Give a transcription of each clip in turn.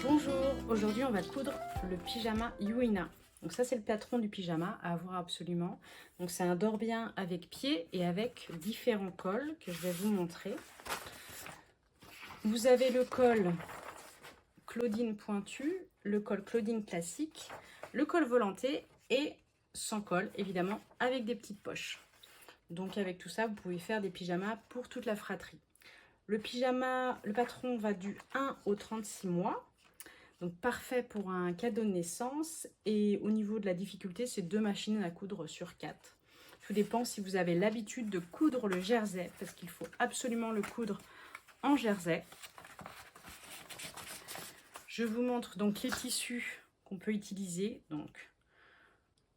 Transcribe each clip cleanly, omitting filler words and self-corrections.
Bonjour, aujourd'hui on va coudre le pyjama Youina. Donc ça c'est le patron du pyjama à avoir absolument. Donc c'est un dore-bien avec pied et avec différents cols que je vais vous montrer. Vous avez le col Claudine pointu, le col Claudine classique, le col volanté et sans col évidemment avec des petites poches. Donc avec tout ça vous pouvez faire des pyjamas pour toute la fratrie. Le pyjama, le patron va du 1 au 36 mois. Donc parfait pour un cadeau de naissance. Et au niveau de la difficulté, c'est 2 machines à coudre sur 4. Tout dépend si vous avez l'habitude de coudre le jersey, parce qu'il faut absolument le coudre en jersey. Je vous montre donc les tissus qu'on peut utiliser. Donc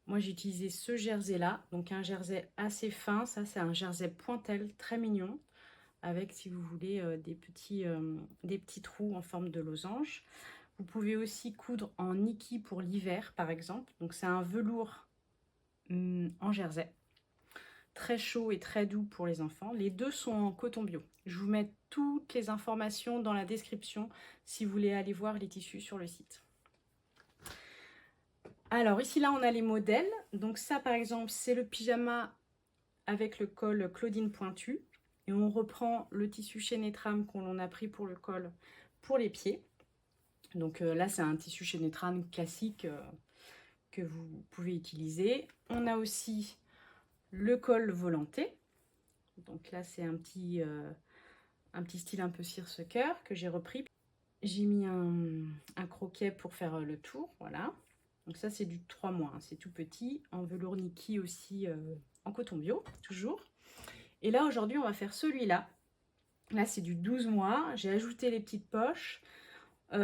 moi j'ai utilisé ce jersey là, donc un jersey assez fin. Ça c'est un jersey pointel très mignon, avec si vous voulez des petits trous en forme de losange. Vous pouvez aussi coudre en Nikki pour l'hiver, par exemple. Donc, c'est un velours en jersey. Très chaud et très doux pour les enfants. Les deux sont en coton bio. Je vous mets toutes les informations dans la description si vous voulez aller voir les tissus sur le site. Alors, ici, là, on a les modèles. Donc, ça, par exemple, c'est le pyjama avec le col Claudine pointu. Et on reprend le tissu chaîné trame qu'on a pris pour le col pour les pieds. Donc là, c'est un tissu chez Netran classique que vous pouvez utiliser. On a aussi le col volanté. Donc là, c'est un petit style un peu seersucker que j'ai repris. J'ai mis un croquet pour faire le tour, voilà. Donc ça, c'est du 3 mois, hein, c'est tout petit. En velours Nikki aussi, en coton bio, toujours. Et là, aujourd'hui, on va faire celui-là. Là, c'est du 12 mois. J'ai ajouté les petites poches.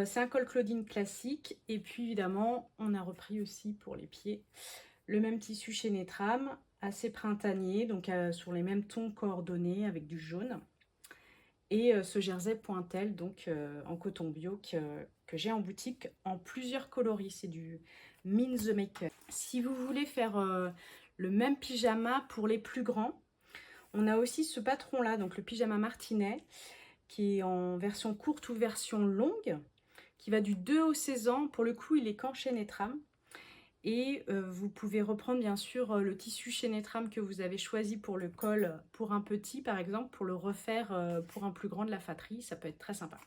C'est un col Claudine classique. Et puis évidemment, on a repris aussi pour les pieds le même tissu chez Netram, assez printanier, donc sur les mêmes tons coordonnés avec du jaune. Et ce jersey pointel, donc en coton bio que j'ai en boutique en plusieurs coloris. C'est du Min the Maker. Si vous voulez faire le même pyjama pour les plus grands, on a aussi ce patron-là, donc le pyjama martinet, qui est en version courte ou version longue, qui va du 2 au 16 ans. Pour le coup, il est qu'en chaîne et trame. Et vous pouvez reprendre bien sûr le tissu chaîne et trame que vous avez choisi pour le col pour un petit, par exemple, pour le refaire pour un plus grand de la fratrie. Ça peut être très sympa.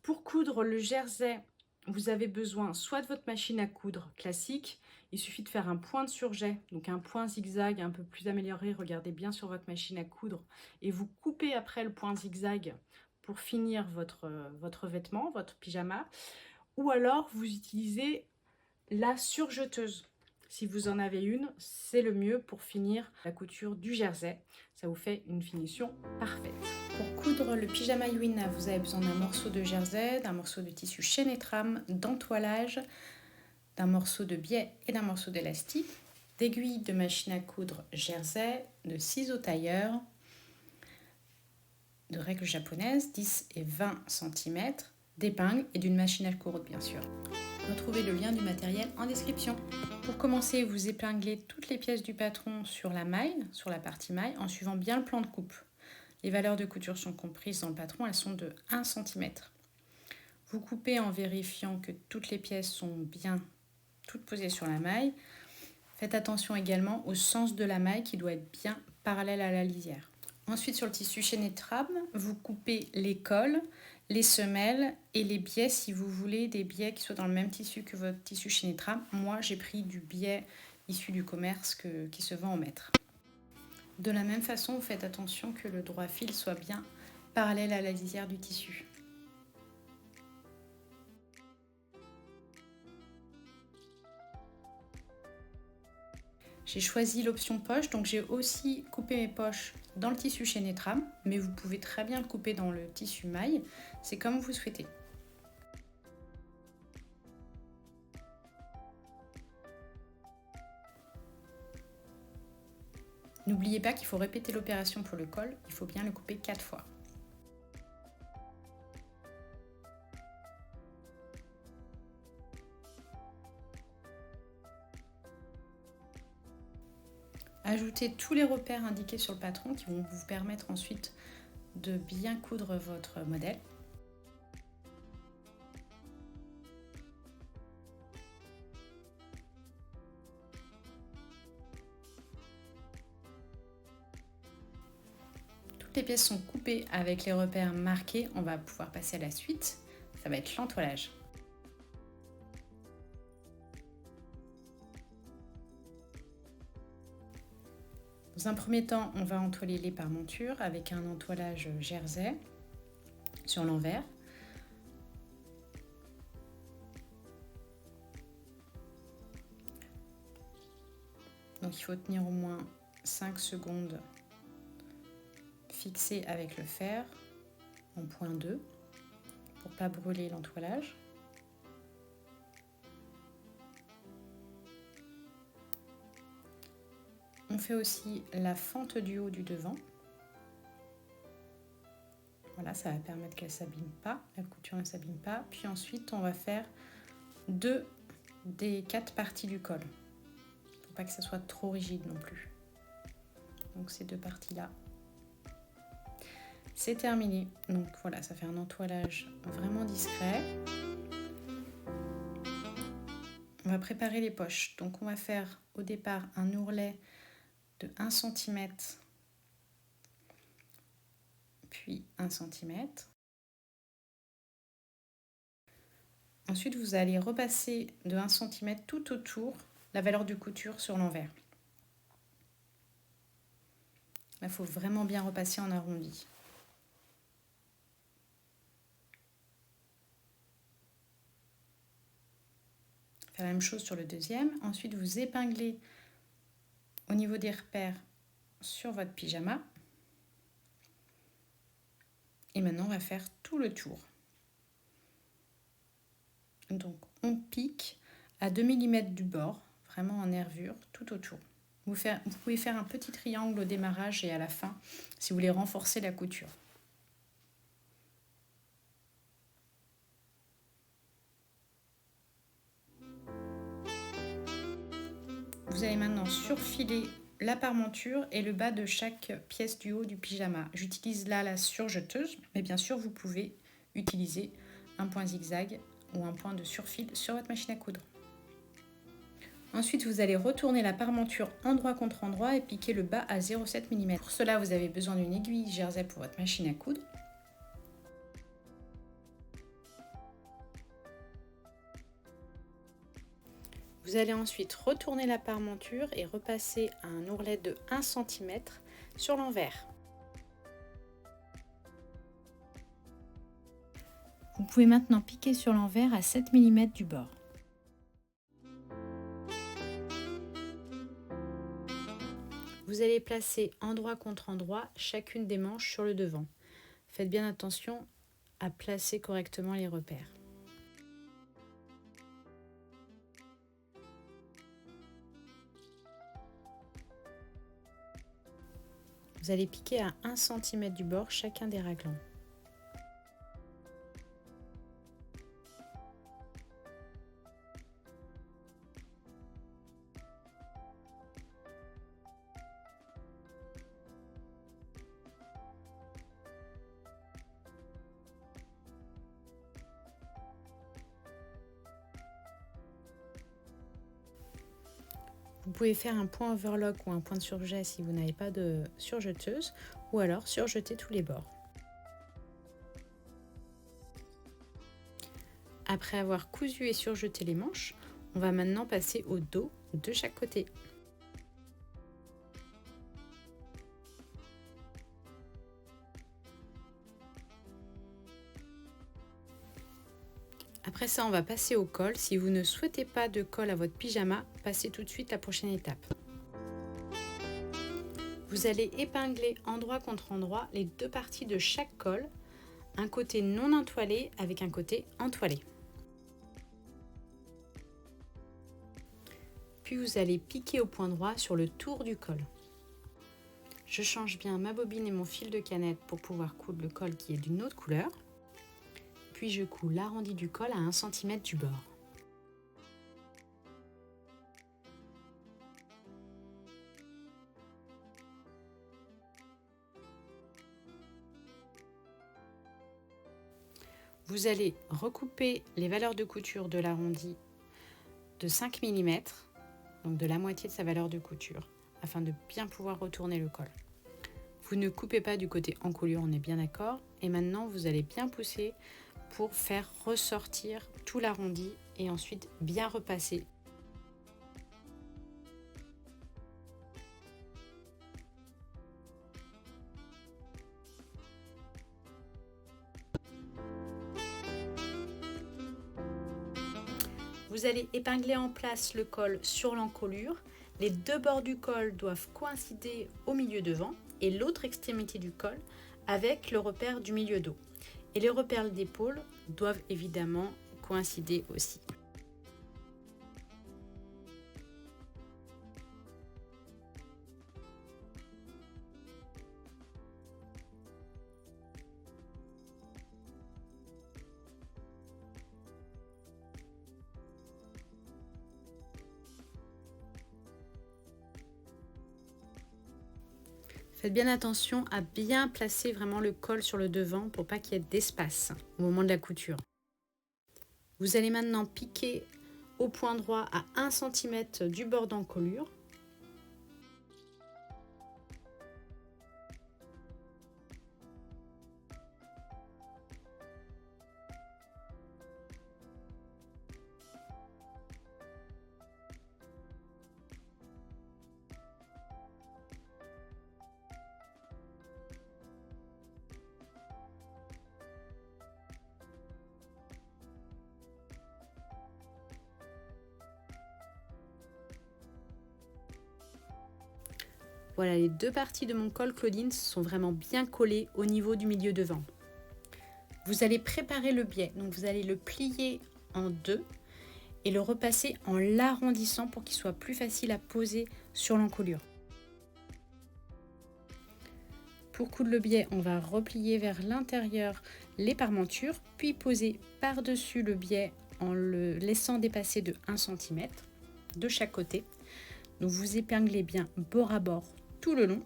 Pour coudre le jersey, vous avez besoin soit de votre machine à coudre classique. Il suffit de faire un point de surjet, donc un point zigzag un peu plus amélioré. Regardez bien sur votre machine à coudre. Et vous coupez après le point zigzag pour finir votre vêtement, votre pyjama. Ou alors, vous utilisez la surjeteuse. Si vous en avez une, c'est le mieux pour finir la couture du jersey. Ça vous fait une finition parfaite. Pour coudre le pyjama Youina, vous avez besoin d'un morceau de jersey, d'un morceau de tissu chaîne et trame, d'entoilage, d'un morceau de biais et d'un morceau d'élastique, d'aiguilles de machine à coudre jersey, de ciseaux tailleurs, de règles japonaises 10 et 20 cm, d'épingles et d'une machine à coudre bien sûr. Retrouvez le lien du matériel en description. Pour commencer, vous épinglez toutes les pièces du patron sur la maille, sur la partie maille, en suivant bien le plan de coupe. Les valeurs de couture sont comprises dans le patron, elles sont de 1 cm. Vous coupez en vérifiant que toutes les pièces sont bien toutes posées sur la maille. Faites attention également au sens de la maille qui doit être bien parallèle à la lisière. Ensuite, sur le tissu chaîne et trame, vous coupez les cols, les semelles et les biais si vous voulez des biais qui soient dans le même tissu que votre tissu chaîne et trame. Moi, j'ai pris du biais issu du commerce qui se vend en mètres. De la même façon, vous faites attention que le droit fil soit bien parallèle à la lisière du tissu. J'ai choisi l'option poche, donc j'ai aussi coupé mes poches dans le tissu chaîne et trame, mais vous pouvez très bien le couper dans le tissu maille, c'est comme vous souhaitez. N'oubliez pas qu'il faut répéter l'opération pour le col, il faut bien le couper 4 fois. Ajoutez tous les repères indiqués sur le patron qui vont vous permettre ensuite de bien coudre votre modèle. pièces sont coupées avec les repères marqués, on va pouvoir passer à la suite. Ça va être l'entoilage. Dans un premier temps, on va entoiler les parmentures avec un entoilage jersey sur l'envers. Donc il faut tenir au moins 5 secondes fixé avec le fer en point 2 pour ne pas brûler l'entoilage. On fait aussi la fente du haut du devant. Voilà, ça va permettre qu'elle ne s'abîme pas, la couture ne s'abîme pas. Puis ensuite, on va faire 2 des 4 parties du col. Il ne faut pas que ça soit trop rigide non plus. Donc ces 2 parties-là. C'est terminé. Donc voilà, ça fait un entoilage vraiment discret. On va préparer les poches. Donc on va faire au départ un ourlet de 1 cm, puis 1 cm. Ensuite, vous allez repasser de 1 cm tout autour la valeur de couture sur l'envers. Là, il faut vraiment bien repasser en arrondi. Faire la même chose sur le deuxième. Ensuite, vous épinglez au niveau des repères sur votre pyjama. Et maintenant, on va faire tout le tour. Donc, on pique à 2 mm du bord, vraiment en nervure, tout autour. Vous pouvez faire un petit triangle au démarrage et à la fin, si vous voulez renforcer la couture. Vous allez maintenant surfiler la parmenture et le bas de chaque pièce du haut du pyjama. J'utilise là la surjeteuse, mais bien sûr vous pouvez utiliser un point zigzag ou un point de surfil sur votre machine à coudre. Ensuite, vous allez retourner la parmenture endroit contre endroit et piquer le bas à 0,7 mm. Pour cela, vous avez besoin d'une aiguille jersey pour votre machine à coudre. Vous allez ensuite retourner la parmenture et repasser un ourlet de 1 cm sur l'envers. Vous pouvez maintenant piquer sur l'envers à 7 mm du bord. Vous allez placer endroit contre endroit chacune des manches sur le devant. Faites bien attention à placer correctement les repères. Vous allez piquer à 1 cm du bord chacun des raglans. Vous pouvez faire un point overlock ou un point de surjet si vous n'avez pas de surjeteuse, ou alors surjeter tous les bords. Après avoir cousu et surjeté les manches, on va maintenant passer au dos de chaque côté. Après ça, on va passer au col. Si vous ne souhaitez pas de col à votre pyjama, passez tout de suite à la prochaine étape. Vous allez épingler endroit contre endroit les 2 parties de chaque col, un côté non entoilé avec un côté entoilé. Puis vous allez piquer au point droit sur le tour du col. Je change bien ma bobine et mon fil de canette pour pouvoir coudre le col qui est d'une autre couleur. Puis je couds l'arrondi du col à 1 cm du bord. Vous allez recouper les valeurs de couture de l'arrondi de 5 mm, donc de la moitié de sa valeur de couture, afin de bien pouvoir retourner le col. Vous ne coupez pas du côté encolure, on est bien d'accord. Et maintenant, vous allez bien pousser pour faire ressortir tout l'arrondi et ensuite bien repasser. Vous allez épingler en place le col sur l'encolure. Les deux bords du col doivent coïncider au milieu devant et l'autre extrémité du col avec le repère du milieu dos. Et les repères d'épaule doivent évidemment coïncider aussi. Faites bien attention à bien placer vraiment le col sur le devant pour pas qu'il y ait d'espace au moment de la couture. Vous allez maintenant piquer au point droit à 1 cm du bord d'encolure. Voilà, les deux parties de mon col Claudine sont vraiment bien collées au niveau du milieu devant. Vous allez préparer le biais, donc vous allez le plier en deux et le repasser en l'arrondissant pour qu'il soit plus facile à poser sur l'encolure. Pour coudre le biais, on va replier vers l'intérieur les parmentures, puis poser par-dessus le biais en le laissant dépasser de 1 cm de chaque côté. Donc vous épinglez bien bord à bord tout le long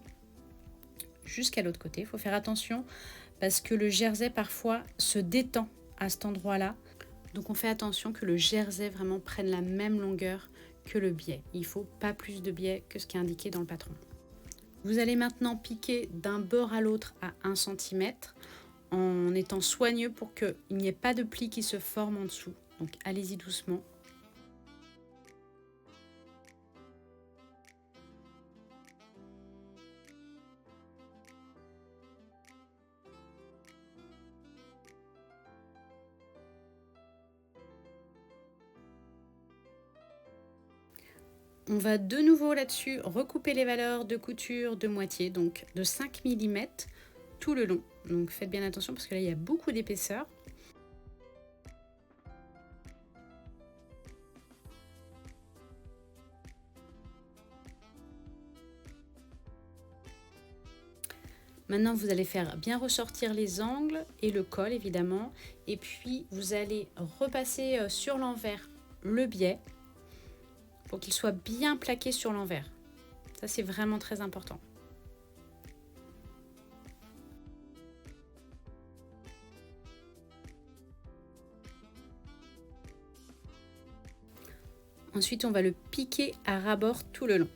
jusqu'à l'autre côté. Il faut faire attention parce que le jersey parfois se détend à cet endroit-là. Donc on fait attention que le jersey vraiment prenne la même longueur que le biais. Il ne faut pas plus de biais que ce qui est indiqué dans le patron. Vous allez maintenant piquer d'un bord à l'autre à 1 cm en étant soigneux pour qu'il n'y ait pas de pli qui se forme en dessous. Donc allez-y doucement. On va de nouveau là-dessus recouper les valeurs de couture de moitié, donc de 5 mm tout le long. Donc faites bien attention parce que là il y a beaucoup d'épaisseur. Maintenant vous allez faire bien ressortir les angles et le col évidemment. Et puis vous allez repasser sur l'envers le biais pour qu'il soit bien plaqué sur l'envers. Ça c'est vraiment très important. Ensuite on va le piquer à ras-bord tout le long.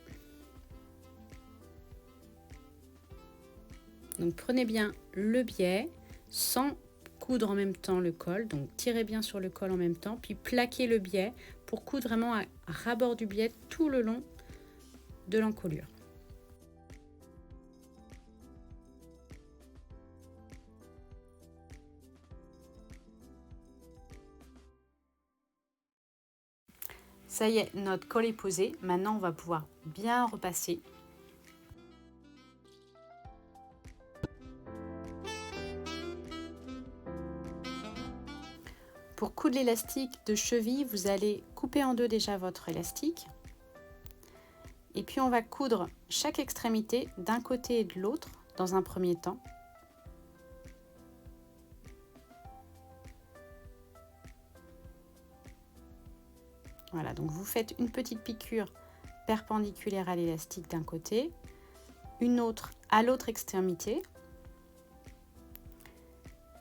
Donc prenez bien le biais sans coudre en même temps le col, donc tirez bien sur le col en même temps, puis plaquez le biais pour coudre vraiment à ras-bord du biais tout le long de l'encolure. Ça y est, notre col est posé. Maintenant, on va pouvoir bien repasser. Pour coudre l'élastique de cheville, vous allez couper en deux déjà votre élastique. Et puis on va coudre chaque extrémité d'un côté et de l'autre dans un premier temps. Voilà, donc vous faites une petite piqûre perpendiculaire à l'élastique d'un côté, une autre à l'autre extrémité.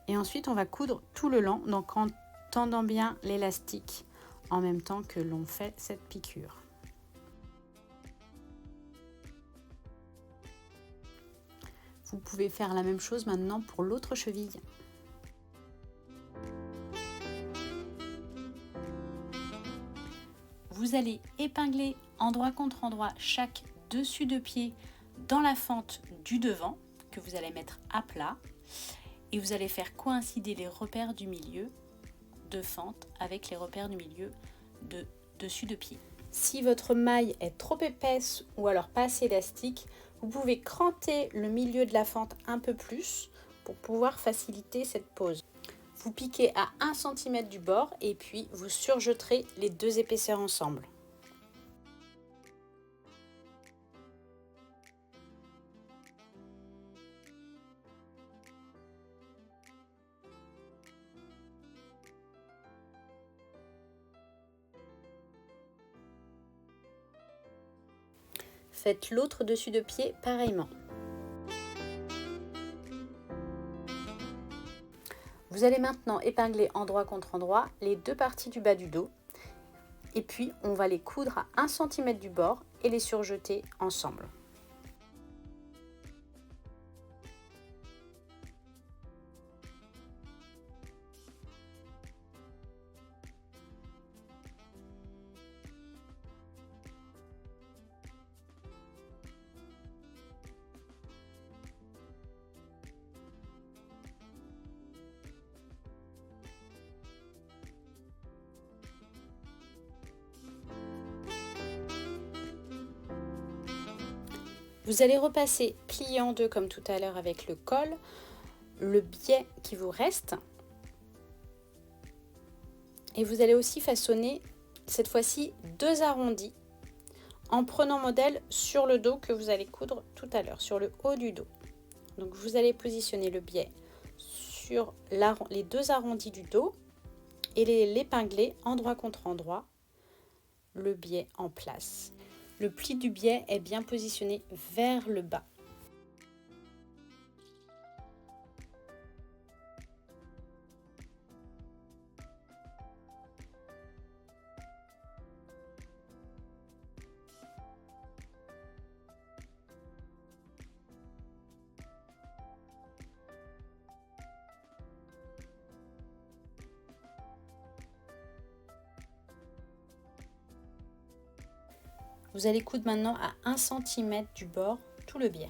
Et ensuite on va coudre tout le long, donc en tendant bien l'élastique en même temps que l'on fait cette piqûre. Vous Vous pouvez faire la même chose maintenant pour l'autre cheville. Vous allez épingler endroit contre endroit chaque dessus de pied dans la fente du devant que vous allez mettre à plat et vous allez faire coïncider les repères du milieu de fente avec les repères du milieu de dessus de pied. Si votre maille est trop épaisse ou alors pas assez élastique, vous pouvez cranter le milieu de la fente un peu plus pour pouvoir faciliter cette pose. Vous piquez à 1 cm du bord et puis vous surjeterez les deux épaisseurs ensemble. Faites l'autre dessus de pied pareillement. Vous allez maintenant épingler endroit contre endroit les deux parties du bas du dos et puis on va les coudre à 1 cm du bord et les surjeter ensemble. Vous allez repasser plié en deux comme tout à l'heure avec le col, le biais qui vous reste. Et vous allez aussi façonner cette fois-ci 2 arrondis en prenant modèle sur le dos que vous allez coudre tout à l'heure, sur le haut du dos. Donc vous allez positionner le biais sur les 2 arrondis du dos et l'épingler endroit contre endroit, le biais en place. Le pli du biais est bien positionné vers le bas. Vous allez coudre maintenant à 1 cm du bord tout le biais.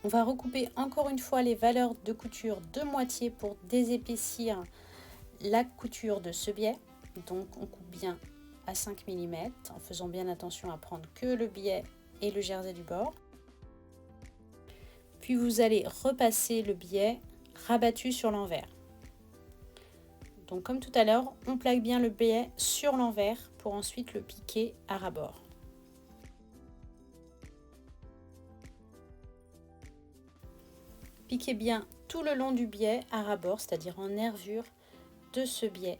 On va recouper encore une fois les valeurs de couture de moitié pour désépaissir la couture de ce biais. Donc on coupe bien à 5 mm en faisant bien attention à prendre que le biais et le jersey du bord. Puis vous allez repasser le biais rabattu sur l'envers. Donc comme tout à l'heure, on plaque bien le biais sur l'envers pour ensuite le piquer à ras-bord. Piquez bien tout le long du biais à ras-bord, c'est-à-dire en nervure de ce biais.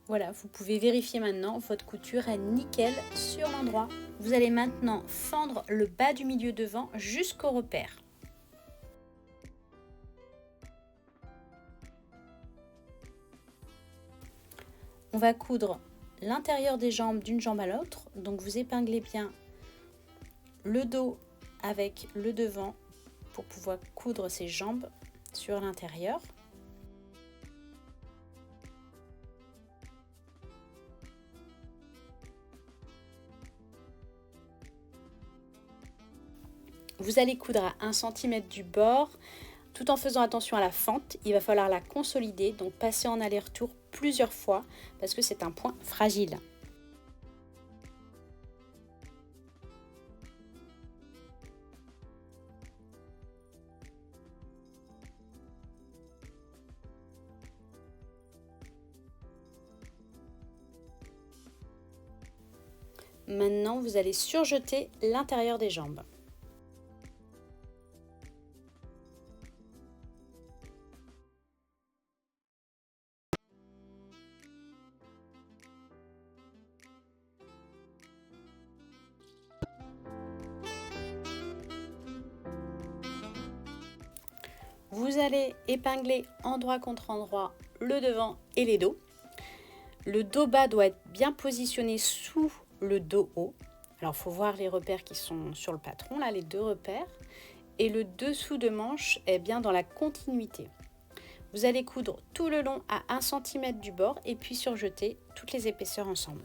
Voilà, vous pouvez vérifier maintenant, votre couture est nickel sur l'endroit. Vous allez maintenant fendre le bas du milieu devant jusqu'au repère. On va coudre l'intérieur des jambes d'une jambe à l'autre, donc vous épinglez bien le dos avec le devant pour pouvoir coudre ces jambes sur l'intérieur. Vous allez coudre à 1 cm du bord, tout en faisant attention à la fente. Il va falloir la consolider, donc passer en aller-retour plusieurs fois, parce que c'est un point fragile. Maintenant, vous allez surjeter l'intérieur des jambes. Vous allez épingler endroit contre endroit le devant et les dos. Le dos bas doit être bien positionné sous le dos haut. Alors, il faut voir les repères qui sont sur le patron, là, les 2 repères. Et le dessous de manche est bien dans la continuité. Vous allez coudre tout le long à 1 cm du bord et puis surjeter toutes les épaisseurs ensemble.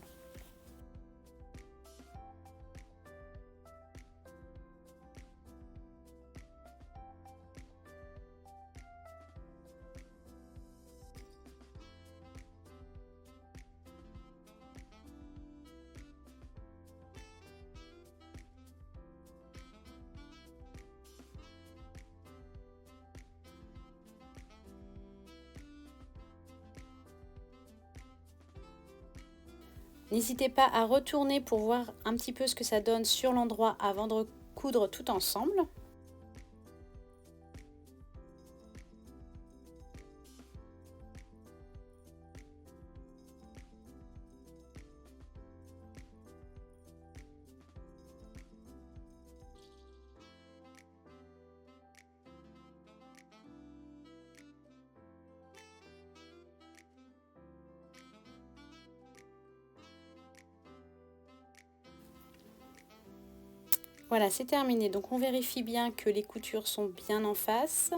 N'hésitez pas à retourner pour voir un petit peu ce que ça donne sur l'endroit avant de coudre tout ensemble. Voilà, c'est terminé. Donc on vérifie bien que les coutures sont bien en face.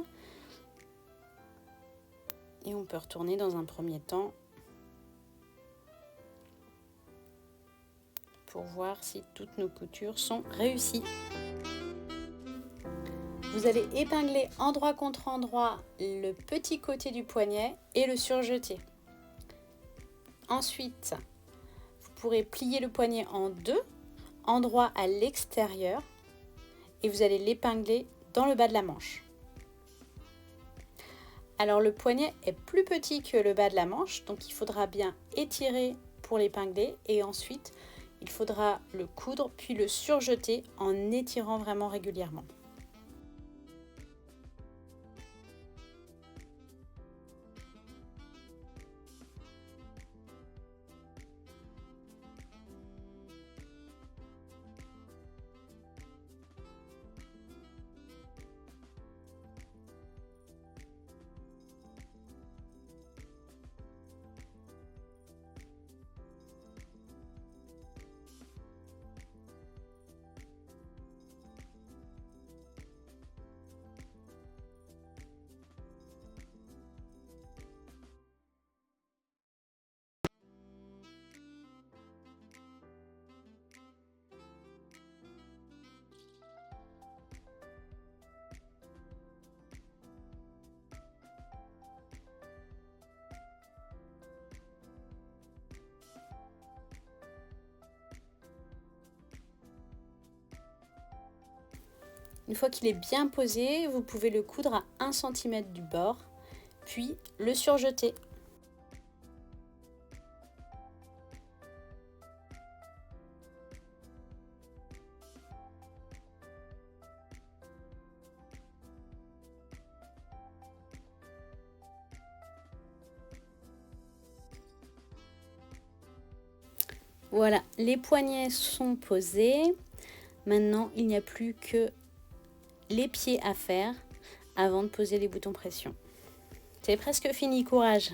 Et on peut retourner dans un premier temps pour voir si toutes nos coutures sont réussies. Vous allez épingler endroit contre endroit le petit côté du poignet et le surjeter. Ensuite, vous pourrez plier le poignet en 2, endroit à l'extérieur, et vous allez l'épingler dans le bas de la manche. Alors le poignet est plus petit que le bas de la manche, donc il faudra bien étirer pour l'épingler et ensuite il faudra le coudre puis le surjeter en étirant vraiment régulièrement. Une fois qu'il est bien posé, vous pouvez le coudre à 1 cm du bord, puis le surjeter. Voilà, les poignets sont posés. Maintenant, il n'y a plus que les pieds à faire avant de poser les boutons pression. C'est presque fini, courage!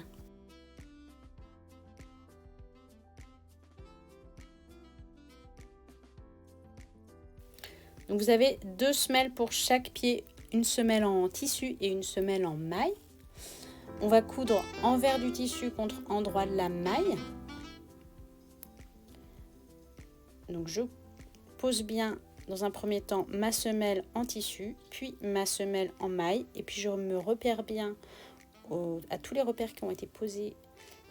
Donc vous avez 2 semelles pour chaque pied, une semelle en tissu et une semelle en maille. On va coudre envers du tissu contre endroit de la maille. Donc je pose bien dans un premier temps ma semelle en tissu, puis ma semelle en maille, et puis je me repère bien à tous les repères qui ont été posés,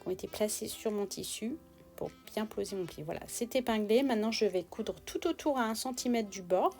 qui ont été placés sur mon tissu pour bien poser mon pied. Voilà, c'est épinglé. Maintenant, je vais coudre tout autour à 1 cm du bord.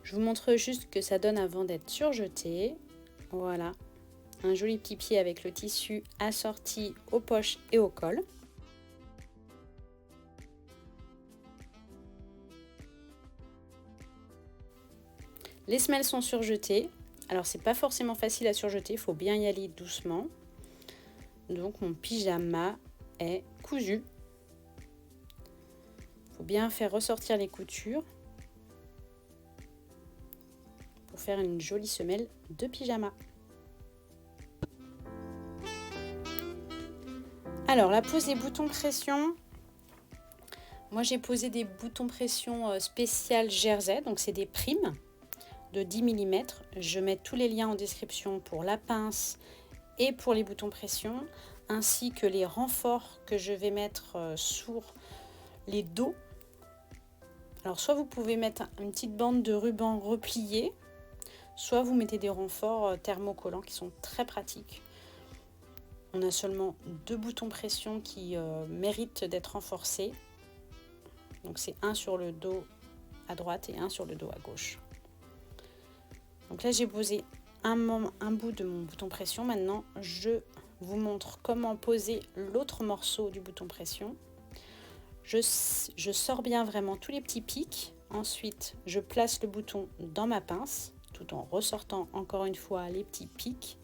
Je vous montre juste que ça donne avant d'être surjeté. Voilà, un joli petit pied avec le tissu assorti aux poches et au col. Les semelles sont surjetées. Alors c'est pas forcément facile à surjeter, il faut bien y aller doucement. Donc mon pyjama est cousu. Il faut bien faire ressortir les coutures pour faire une jolie semelle de pyjama. Alors la pose des boutons pression. Moi j'ai posé des boutons pression spécial jersey, donc c'est des primes de 10 mm. Je mets tous les liens en description pour la pince et pour les boutons pression, ainsi que les renforts que je vais mettre sur les dos. Alors soit vous pouvez mettre une petite bande de ruban replié, soit vous mettez des renforts thermocollants qui sont très pratiques. On a seulement 2 boutons pression qui méritent d'être renforcés. Donc c'est un sur le dos à droite et un sur le dos à gauche. Donc là j'ai posé un bout de mon bouton pression. Maintenant je vous montre comment poser l'autre morceau du bouton pression. Je sors bien vraiment tous les petits pics. Ensuite je place le bouton dans ma pince tout en ressortant encore une fois les petits pics.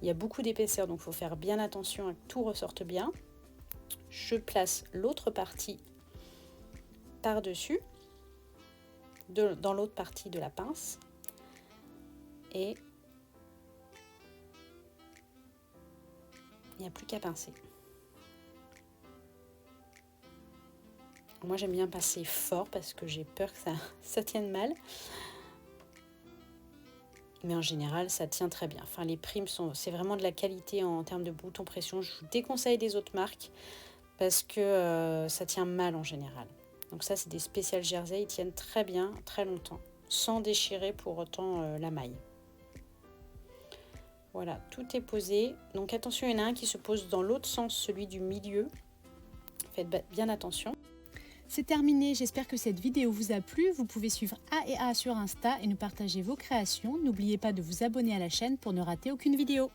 Il y a beaucoup d'épaisseur donc il faut faire bien attention à que tout ressorte bien. Je place l'autre partie par-dessus dans l'autre partie de la pince. Et il n'y a plus qu'à pincer. Moi j'aime bien passer fort parce que j'ai peur que ça tienne mal. Mais en général ça tient très bien. Enfin les primes c'est vraiment de la qualité en termes de boutons pression. Je vous déconseille des autres marques parce que ça tient mal en général. Donc ça c'est des spéciales jersey, ils tiennent très bien, très longtemps, sans déchirer pour autant la maille. Voilà, tout est posé. Donc attention, il y en a un qui se pose dans l'autre sens, celui du milieu. Faites bien attention. C'est terminé, j'espère que cette vidéo vous a plu. Vous pouvez suivre A & A sur Insta et nous partager vos créations. N'oubliez pas de vous abonner à la chaîne pour ne rater aucune vidéo.